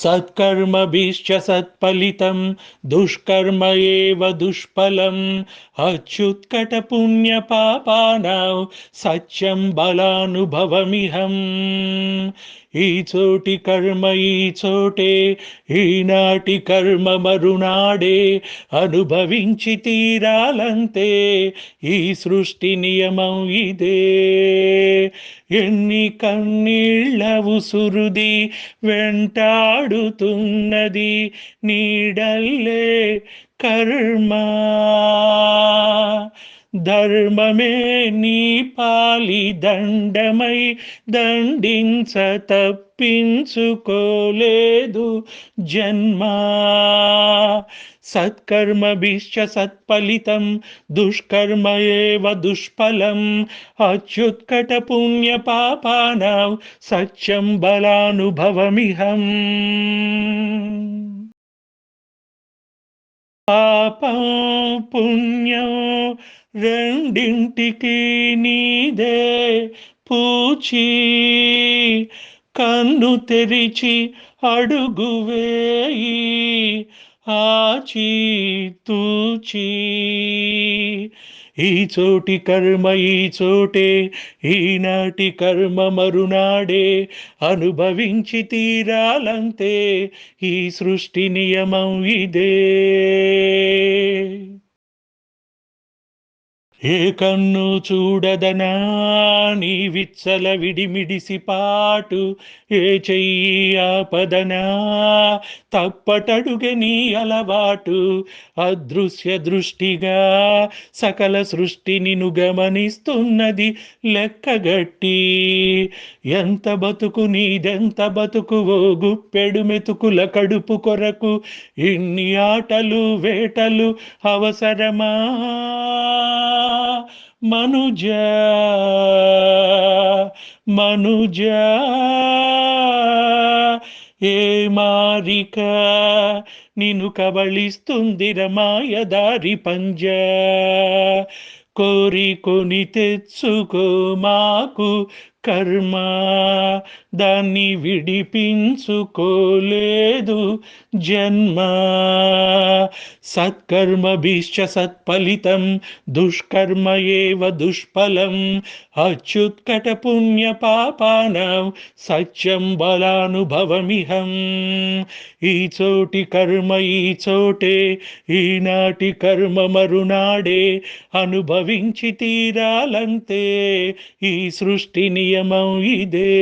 సత్కర్మభిశ్చ సత్ఫలితం దుష్కర్మ ఏవ దుష్ఫలం అచ్యుత్కట పుణ్య పాపానాం సత్యం బలానుభవమిహం. ఈ చోటి కర్మ ఈ చోటే, ఈనాటి కర్మ మరునాడే, అనుభవించి తీరాలంతే, ఈ సృష్టి నియమం ఇదే. ఎన్ని కన్నీళ్ళ ఉసురుది వెంటాడుతున్నది నీడల్లే కర్మ. ధర్మమే నీ పాలి దండమై దండించ తప్పించుకోలేదు జన్మ. సత్కర్మభిశ్చ సత్ఫలితం దుష్కర్మ ఏవ దుష్ఫలం అచ్యుత్కట పుణ్య పాపానాం సత్యం బలానుభవమిహం. పాపం పుణ్యం రెండింటికి నీదే పూచి, కన్ను తెరిచి అడుగు వేయి ఆచి తూచి. ఈ చోటి కర్మ ఈ చోటే, ఈనాటి కర్మ మరునాడే, అనుభవించి తీరాలంతే, ఈ సృష్టి నియమం ఇదే. ఏ కన్ను చూడదనా నీ విచ్చల విడిమిడిసి పాటు, ఏ చెయ్యి ఆపదనా తప్పటడుగె నీ అలవాటు. అదృశ్య దృష్టిగా సకల సృష్టి నిన్ను గమనిస్తున్నది లెక్కగట్టి. ఎంత బతుకు నీదెంత బతుకు, ఓ గుప్పెడు మెతుకుల కడుపు కొరకు ఇన్ని ఆటలు వేటలు అవసరమా మనుజా మనుజా. ఏ మారిక నిన్ను కబళిస్తుందిర మాయదారి పంజా. కోరికొని తెచ్చుకో మాకు కర్మ, దాన్ని విడిపించుకోలేదు జన్మ. సత్కర్మభిశ్చ సత్ఫలితం దుష్కర్మ ఏవ దుష్ఫలం అచ్యుత్కట పుణ్య పాపానాం సత్యం బలానుభవమిహం. ఈ చోటి కర్మ ఈ చోటే, ఈనాటి కర్మ మరునాడే, అనుభవించి తీరాలంతే, ఈ సృష్టి నియమం ఇదే.